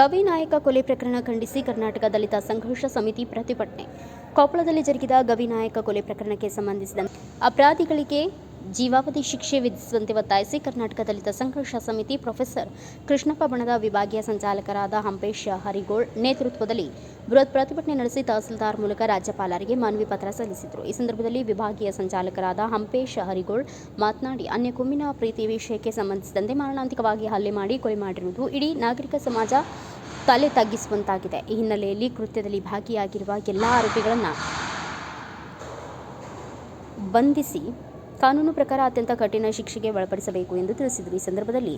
ಗವಿನಾಯಕ ಕೊಲೆ ಪ್ರಕರಣ ಖಂಡಿಸಿ ಕರ್ನಾಟಕ ದಲಿತ ಸಂಘರ್ಷ ಸಮಿತಿ ಪ್ರತಿಭಟನೆ. ಕೊಪ್ಪಳದಲ್ಲಿ ಜರುಗಿದ ಗವಿನಾಯಕ ಕೊಲೆ ಪ್ರಕರಣಕ್ಕೆ ಸಂಬಂಧಿಸಿದಂತೆ ಅಪರಾಧಿಗಳಿಗೆ ಜೀವಾವಧಿ ಶಿಕ್ಷೆ ವಿಧಿಸುವಂತೆ ಒತ್ತಾಯಿಸಿ ಕರ್ನಾಟಕ ದಲಿತ ಸಂಘರ್ಷ ಸಮಿತಿ ಪ್ರೊಫೆಸರ್ ಕೃಷ್ಣಪ್ಪ ಬಣದ ವಿಭಾಗೀಯ ಸಂಚಾಲಕರಾದ ಹಂಪೇಶ್ ಹರಿಗೋಳ್ ನೇತೃತ್ವದಲ್ಲಿ ಬೃಹತ್ ಪ್ರತಿಭಟನೆ ನಡೆಸಿ ತಹಸೀಲ್ದಾರ್ ಮೂಲಕ ರಾಜ್ಯಪಾಲರಿಗೆ ಮನವಿ ಪತ್ರ ಸಲ್ಲಿಸಿದರು. ಈ ಸಂದರ್ಭದಲ್ಲಿ ವಿಭಾಗೀಯ ಸಂಚಾಲಕರಾದ ಹಂಪೇಶ್ ಹರಿಗೋಳ್ ಮಾತನಾಡಿ, ಅನ್ಯ ಗುಂಪಿನ ಪ್ರೀತಿ ವಿಷಯಕ್ಕೆ ಸಂಬಂಧಿಸಿದಂತೆ ಮಾರಣಾಂತಿಕವಾಗಿ ಹಲ್ಲೆ ಮಾಡಿ ಕೊಲೆ ಮಾಡಿರುವುದು ಇಡೀ ನಾಗರಿಕ ಸಮಾಜ ತಲೆ ತಗ್ಗಿಸುವಂತಾಗಿದೆ. ಈ ಹಿನ್ನೆಲೆಯಲ್ಲಿ ಕೃತ್ಯದಲ್ಲಿ ಭಾಗಿಯಾಗಿರುವ ಎಲ್ಲ ಆರೋಪಿಗಳನ್ನು ಬಂಧಿಸಿ ಕಾನೂನು ಪ್ರಕಾರ ಅತ್ಯಂತ ಕಠಿಣ ಶಿಕ್ಷೆಗೆ ಒಳಪಡಿಸಬೇಕು ಎಂದು ತಿಳಿಸಿದರು. ಈ ಸಂದರ್ಭದಲ್ಲಿ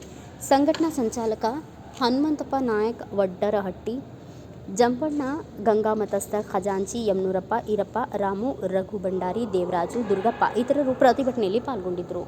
ಸಂಘಟನಾ ಸಂಚಾಲಕ ಹನುಮಂತಪ್ಪ ನಾಯಕ್ ವಡ್ಡರಹಟ್ಟಿ, ಜಂಪಣ್ಣ ಗಂಗಾಮತಸ್ಥ ಖಜಾಂಚಿ ಯಮನೂರಪ್ಪ, ಈರಪ್ಪ, ರಾಮು, ರಘು ಭಂಡಾರಿ, ದೇವರಾಜು, ದುರ್ಗಪ್ಪ ಇತರರು ಪ್ರತಿಭಟನೆಯಲ್ಲಿ ಪಾಲ್ಗೊಂಡಿದ್ದರು.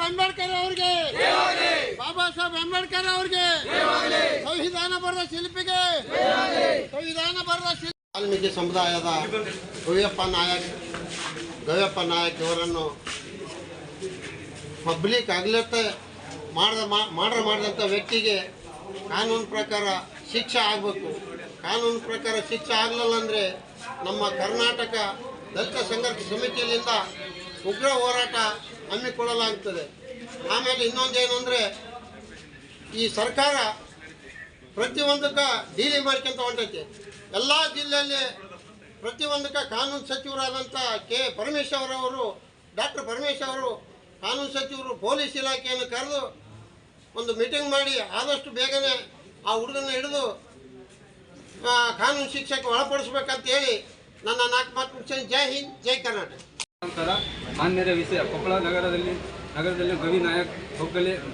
ಅಂಬೇಡ್ಕರ್ ಅವರಿಗೆ, ಬಾಬಾ ಸಾಹೇಬ್ ಅಂಬೇಡ್ಕರ್ ಅವರಿಗೆ, ಸಂವಿಧಾನ ಬರೆದ ಶಿಲ್ಪಿಗೆ, ಸಂವಿಧಾನ ಬರೆದ ವಾಲ್ಮೀಕಿ ಸಮುದಾಯದ ಗವಿಯಪ್ಪ ನಾಯಕ್ ಇವರನ್ನು ಪಬ್ಲಿಕ್ ಅಗಲತೆ ಮಾಡಿದಂಥ ವ್ಯಕ್ತಿಗೆ ಕಾನೂನು ಪ್ರಕಾರ ಶಿಕ್ಷೆ ಆಗಬೇಕು. ಕಾನೂನು ಪ್ರಕಾರ ಶಿಕ್ಷೆ ಆಗಲಿಲ್ಲ ಅಂದರೆ ನಮ್ಮ ಕರ್ನಾಟಕ ದಲಿತ ಸಂಘರ್ಷ ಸಮಿತಿಯಿಂದ ಉಗ್ರ ಹೋರಾಟ ಹಮ್ಮಿಕೊಳ್ಳಲಾಗುತ್ತದೆ. ಆಮೇಲೆ ಇನ್ನೊಂದೇನು ಅಂದರೆ, ಈ ಸರ್ಕಾರ ಪ್ರತಿಯೊಂದಕ್ಕೆ ಡೀಲಿಂಗ್ ಮಾಡ್ಕೊಂತ ಹೊಂಟೈತಿ. ಎಲ್ಲ ಜಿಲ್ಲೆಯಲ್ಲಿ ಪ್ರತಿಯೊಂದಕ್ಕೆ ಕಾನೂನು ಸಚಿವರಾದಂಥ ಪರಮೇಶ್ವರ್ ಅವರು, ಡಾಕ್ಟರ್ ಪರಮೇಶ್ವರ್ ಅವರು, ಕಾನೂನು ಸಚಿವರು ಪೊಲೀಸ್ ಇಲಾಖೆಯನ್ನು ಕರೆದು ಒಂದು ಮೀಟಿಂಗ್ ಮಾಡಿ ಆದಷ್ಟು ಬೇಗನೆ ಆ ಹುಡುಗನ ಹಿಡಿದು ಕಾನೂನು ಶಿಕ್ಷೆಗೆ ಒಳಪಡಿಸ್ಬೇಕಂತ ಹೇಳಿ ನನ್ನ 4 ಮಾತು ಮುಗಿಸಿ. ಜೈ ಹಿಂದ್, ಜೈ ಕರ್ನಾಟಕ. ನಂತರ ಮಾನ್ಯರ ವಿಷಯ ಕೊಪ್ಪಳ ನಗರದಲ್ಲಿ ಗವಿನಾಯಕ್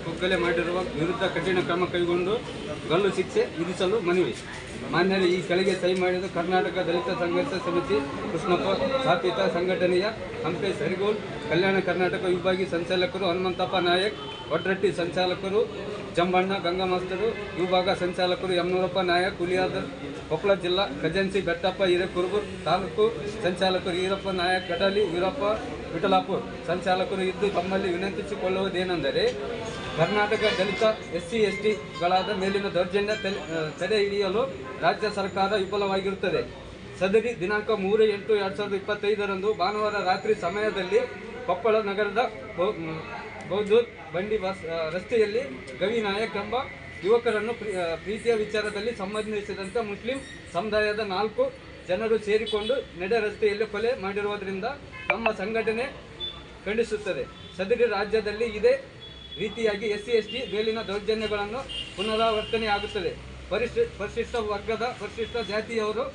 ಕೊಗ್ಗಲೆ ಮಾಡಿರುವ ವಿರುದ್ಧ ಕಠಿಣ ಕ್ರಮ ಕೈಗೊಂಡು ಗಲ್ಲು ಶಿಕ್ಷೆ ವಿಧಿಸಲು ಮನವಿ. ಮಾನ್ಯರು ಈ ಕೆಳಗೆ ಸಹಿ ಮಾಡಿದ ಕರ್ನಾಟಕ ದಲಿತ ಸಂಘರ್ಷ ಸಮಿತಿ ಕೃಷ್ಣಪ್ಪ ಸ್ಥಾಪಿತ ಸಂಘಟನೆಯ ಹಂಪೇಶ್ ಹರಿಗೋಳ್, ಕಲ್ಯಾಣ ಕರ್ನಾಟಕ ವಿಭಾಗೀಯ ಸಂಚಾಲಕರು ಹನುಮಂತಪ್ಪ ನಾಯಕ್ ವಡ್ರಟ್ಟಿ, ಸಂಚಾಲಕರು ಜಂಬಣ್ಣ ಗಂಗಾಮಸ್ತರು, ವಿಭಾಗ ಸಂಚಾಲಕರು ಯಮನೂರಪ್ಪ ನಾಯಕ್ ಹುಲಿಯಾದರ್, ಕೊಪ್ಪಳ ಜಿಲ್ಲಾ ಖಜಾಂಚಿ ಬೆಟ್ಟಪ್ಪ ಹಿರೇಕುರುಬೂರ್, ತಾಲೂಕು ಸಂಚಾಲಕರು ಈರಪ್ಪ ನಾಯಕ್ ಕಟಲಿ, ವೀರಪ್ಪ ವಿಠಲಾಪುರ್ ಸಂಚಾಲಕರು ಇದ್ದು ತಮ್ಮಲ್ಲಿ ವಿನಂತಿಸಿಕೊಳ್ಳುವುದೇನೆಂದರೆ, ಕರ್ನಾಟಕ ದಲಿತ SC STಗಳಾದ ಮೇಲಿನ ದೌರ್ಜನ್ಯ ತಡೆ ಹಿಡಿಯಲು ರಾಜ್ಯ ಸರ್ಕಾರ ವಿಫಲವಾಗಿರುತ್ತದೆ. ಸದರಿ ದಿನಾಂಕ 3/8/2025 ಭಾನುವಾರ ರಾತ್ರಿ ಸಮಯದಲ್ಲಿ ಕೊಪ್ಪಳ ನಗರದ ಬೌದ್ಧೂರ್ ಬಂಡಿ ರಸ್ತೆಯಲ್ಲಿ ಗವಿನಾಯಕ್ ಎಂಬ ಯುವಕರನ್ನು ಪ್ರೀತಿಯ ವಿಚಾರದಲ್ಲಿ ಸಂಬಂಧಿಸಿದಂತೆ ಮುಸ್ಲಿಂ ಸಮುದಾಯದ 4 ಜನರು ಸೇರಿಕೊಂಡು ನಡೆ ರಸ್ತೆಯಲ್ಲಿ ಕೊಲೆ ಮಾಡಿರುವುದರಿಂದ ನಮ್ಮ ಸಂಘಟನೆ ಖಂಡಿಸುತ್ತದೆ. ಸದರಿ ರಾಜ್ಯದಲ್ಲಿ ಇದೇ ರೀತಿಯಾಗಿ SC ST ಮೇಲಿನ ದೌರ್ಜನ್ಯಗಳನ್ನು ಪುನರಾವರ್ತನೆಯಾಗುತ್ತದೆ. ಪರಿಶಿಷ್ಟ ವರ್ಗದ ಪರಿಶಿಷ್ಟ ಜಾತಿಯವರು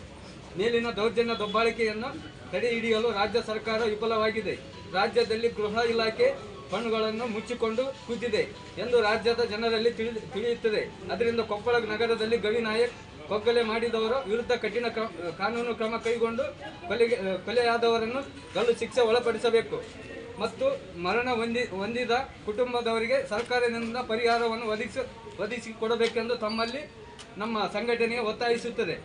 ಮೇಲಿನ ದೌರ್ಜನ್ಯ ದಬ್ಬಾಳಿಕೆಯನ್ನು ತಡೆ ಹಿಡಿಯಲು ರಾಜ್ಯ ಸರ್ಕಾರ ವಿಫಲವಾಗಿದೆ. ರಾಜ್ಯದಲ್ಲಿ ಗೃಹ ಇಲಾಖೆ ಕಣ್ಣುಗಳನ್ನು ಮುಚ್ಚಿಕೊಂಡು ಕೂತಿದೆ ಎಂದು ರಾಜ್ಯದ ಜನರಲ್ಲಿ ತಿಳಿಯುತ್ತದೆ. ಅದರಿಂದ ಕೊಪ್ಪಳ ನಗರದಲ್ಲಿ ಗವಿನಾಯಕ್ ಕೊಗ್ಗಲೆ ಮಾಡಿದವರ ವಿರುದ್ಧ ಕಠಿಣ ಕಾನೂನು ಕ್ರಮ ಕೈಗೊಂಡು ಕೊಲೆಯಾದವರನ್ನು ಗಲ್ಲು ಶಿಕ್ಷೆ ಒಳಪಡಿಸಬೇಕು ಮತ್ತು ಮರಣ ಹೊಂದಿದ ಕುಟುಂಬದವರಿಗೆ ಸರ್ಕಾರದಿಂದ ಪರಿಹಾರವನ್ನು ಒದಗಿಸಿಕೊಡಬೇಕೆಂದು ತಮ್ಮಲ್ಲಿ ನಮ್ಮ ಸಂಘಟನೆಯು ಒತ್ತಾಯಿಸುತ್ತದೆ.